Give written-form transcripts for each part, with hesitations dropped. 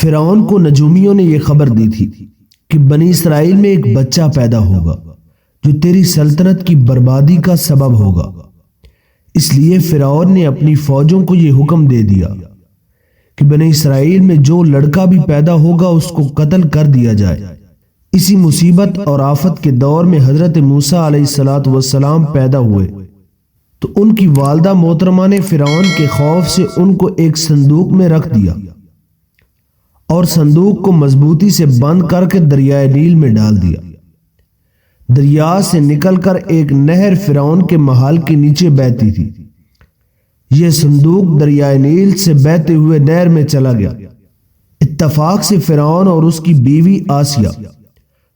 فرعون کو نجومیوں نے یہ خبر دی تھی کہ بنی اسرائیل میں ایک بچہ پیدا ہوگا جو تیری سلطنت کی بربادی کا سبب ہوگا۔ اس لیے فرعون نے اپنی فوجوں کو یہ حکم دے دیا کہ بنی اسرائیل میں جو لڑکا بھی پیدا ہوگا اس کو قتل کر دیا جائے۔ اسی مصیبت اور آفت کے دور میں حضرت موسیٰ علیہ السلام پیدا ہوئے تو ان کی والدہ محترمہ نے فرعون کے خوف سے ان کو ایک صندوق میں رکھ دیا اور صندوق کو مضبوطی سے بند کر کے دریائے نیل میں ڈال دیا۔ دریا سے نکل کر ایک نہر فرعون کے محل کے نیچے بہتی تھی۔ یہ صندوق دریائے نیل سے بہتے ہوئے نہر میں چلا گیا۔ اتفاق سے فرعون اور اس کی بیوی آسیہ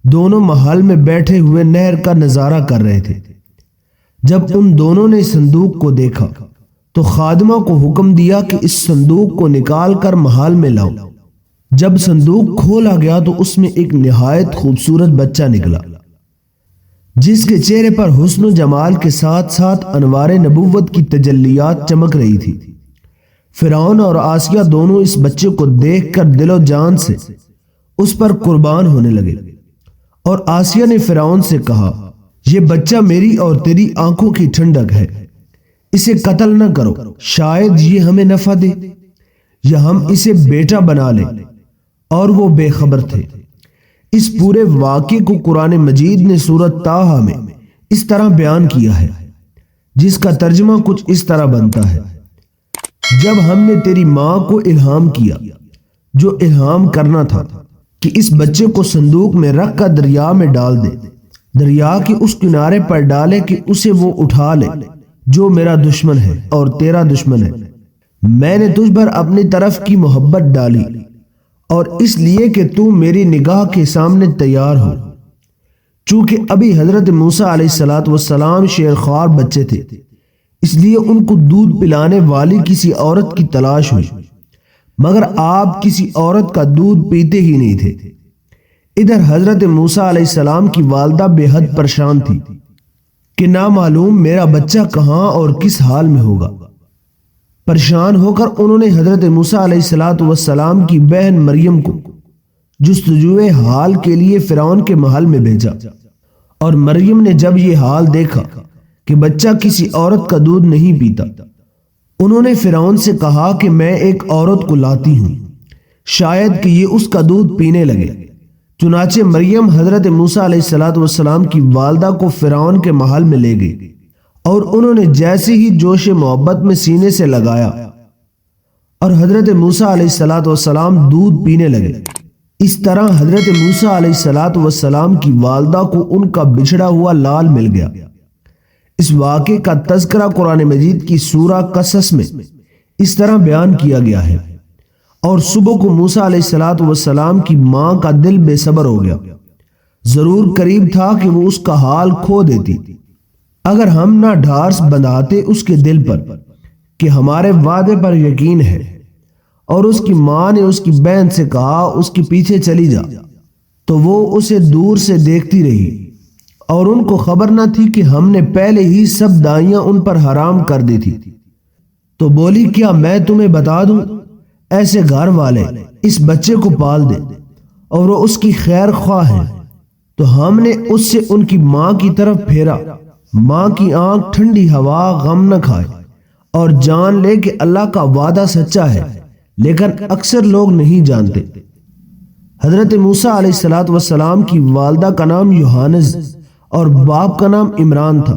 دونوں محل میں بیٹھے ہوئے نہر کا نظارہ کر رہے تھے۔ جب ان دونوں نے صندوق کو دیکھا تو خادمہ کو حکم دیا کہ اس صندوق کو نکال کر محل میں لاؤ۔ جب صندوق کھولا گیا تو اس میں ایک نہایت خوبصورت بچہ نکلا جس کے چہرے پر حسن و جمال کے ساتھ ساتھ انوار نبوت کی تجلیات چمک رہی تھی۔ فرعون اور آسیہ دونوں اس بچے کو دیکھ کر دل و جان سے اس پر قربان ہونے لگے، اور آسیہ نے فرعون سے کہا، یہ بچہ میری اور تیری آنکھوں کی ٹھنڈک ہے، اسے قتل نہ کرو، شاید یہ ہمیں نفع دے یا ہم اسے بیٹا بنا لیں۔ اور وہ بے خبر تھے۔ اس پورے واقعے کو قرآن مجید نے سورۃ طٰہٰ میں اس طرح بیان کیا ہے، جس کا ترجمہ کچھ اس طرح بنتا ہے: جب ہم نے تیری ماں کو الہام کیا جو الہام کرنا تھا کہ اس بچے کو صندوق میں رکھ کر دریا میں ڈال دے، دریا کے اس کنارے پر ڈالے کہ اسے وہ اٹھا لے جو میرا دشمن ہے اور تیرا دشمن ہے۔ میں نے تجھ پر اپنی طرف کی محبت ڈالی اور اس لیے کہ تو میری نگاہ کے سامنے تیار ہو۔ چونکہ ابھی حضرت موسیٰ علیہ السلام شیرخوار بچے تھے، اس لیے ان کو دودھ پلانے والی کسی عورت کی تلاش ہوئی، مگر آپ کسی عورت کا دودھ پیتے ہی نہیں تھے۔ ادھر حضرت موسیٰ علیہ السلام کی والدہ بے حد پریشان تھی کہ نہ معلوم میرا بچہ کہاں اور کس حال میں ہوگا۔ پریشان ہو کر انہوں نے حضرت موسیٰ علیہ السلام کی بہن مریم کو جستجوئے حال کے لیے فرعون کے محل میں بھیجا، اور مریم نے جب یہ حال دیکھا کہ بچہ کسی عورت کا دودھ نہیں پیتا، انہوں نے فرعون سے کہا کہ میں ایک عورت کو لاتی ہوں، شاید کہ یہ اس کا دودھ پینے لگے۔ چنانچہ مریم حضرت موسیٰ علیہ السلام کی والدہ کو فرعون کے محل میں لے گئی، اور انہوں نے جیسے ہی جوش محبت میں سینے سے لگایا اور حضرت موسیٰ علیہ السلام دودھ پینے لگے۔ اس طرح حضرت موسیٰ علیہ السلام کی والدہ کو ان کا بچھڑا ہوا لال مل گیا۔ اس واقعے کا تذکرہ قرآن مجید کی سورہ قصص میں اس طرح بیان کیا گیا ہے: اور صبح کو موسیٰ علیہ السلام کی ماں کا دل بے صبر ہو گیا، ضرور قریب تھا کہ وہ اس کا حال کھو دیتی اگر ہم نہ ڈھارس بندھاتے اس کے دل پر کہ ہمارے وعدے پر یقین ہے۔ اور اس کی ماں نے اس کی بہن سے کہا، اس کے پیچھے چلی جا، تو وہ اسے دور سے دیکھتی رہی، اور ان کو خبر نہ تھی کہ ہم نے پہلے ہی سب دائیاں ان پر حرام کر دی تھی۔ تو بولی، کیا میں تمہیں بتا دوں، ایسے گھر والے اس بچے کو پال دے اور وہ اس کی خیر خواہ ہیں۔ تو ہم نے اس سے ان کی ماں کی طرف پھیرا۔ ماں کی آنکھ ٹھنڈی ہوا غم نہ کھائے اور جان لے کہ اللہ کا وعدہ سچا ہے، لیکن اکثر لوگ نہیں جانتے۔ حضرت موسیٰ علیہ السلام کی والدہ کا نام یوحانز اور باپ کا نام عمران تھا۔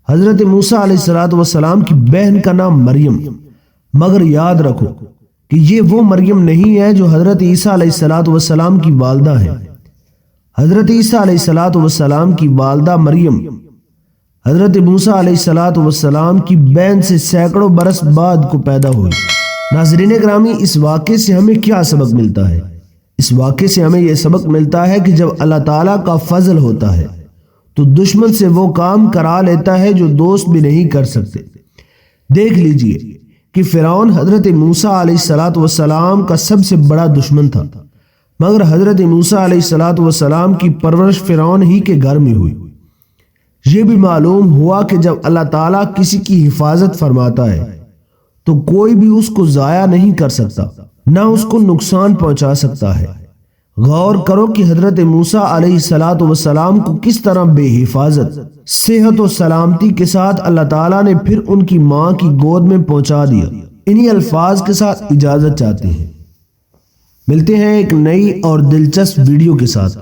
حضرت موسیٰ علیہ السلام کی بہن کا نام مریم، مگر یاد رکھو کہ یہ وہ مریم نہیں ہے جو حضرت عیسیٰ علیہ السلام کی والدہ ہے۔ حضرت عیسیٰ علیہ السلام کی والدہ مریم حضرت موسیٰ علیہ السلام کی بہن سے سینکڑوں برس بعد کو پیدا ہوئی۔ ناظرین گرامی، اس واقعے سے ہمیں کیا سبق ملتا ہے؟ اس واقعے سے ہمیں یہ سبق ملتا ہے کہ جب اللہ تعالیٰ کا فضل ہوتا ہے تو دشمن سے وہ کام کرا لیتا ہے جو دوست بھی نہیں کر سکتے۔ دیکھ لیجئے کہ فرعون حضرت موسیٰ علیہ السلام کا سب سے بڑا دشمن تھا، مگر حضرت موسیٰ علیہ السلام کی پرورش فرعون ہی کے گھر میں ہوئی۔ یہ بھی معلوم ہوا کہ جب اللہ تعالیٰ کسی کی حفاظت فرماتا ہے تو کوئی بھی اس کو ضائع نہیں کر سکتا۔ نہ اس کو نقصان پہنچا سکتا ہے۔ غور کرو کہ حضرت موسیٰ علیہ الصلوۃ والسلام کو کس طرح بے حفاظت، صحت و سلامتی کے ساتھ اللہ تعالیٰ نے پھر ان کی ماں کی گود میں پہنچا دیا۔ انہی الفاظ کے ساتھ اجازت چاہتے ہیں۔ ملتے ہیں ایک نئی اور دلچسپ ویڈیو کے ساتھ،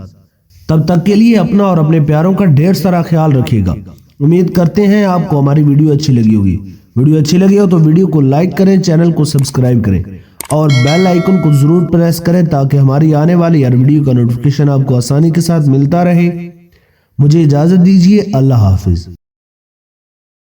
تب تک کے لیے اپنا اور اپنے پیاروں کا ڈھیر سارا خیال رکھیے گا۔ امید کرتے ہیں آپ کو ہماری ویڈیو اچھی لگی ہوگی۔ ویڈیو اچھی لگی ہو تو ویڈیو کو لائک کریں، چینل کو سبسکرائب کریں اور بیل آئیکن کو ضرور پریس کریں تاکہ ہماری آنے والی ہر ویڈیو کا نوٹیفیکیشن آپ کو آسانی کے ساتھ ملتا رہے۔ مجھے اجازت دیجیے، اللہ حافظ۔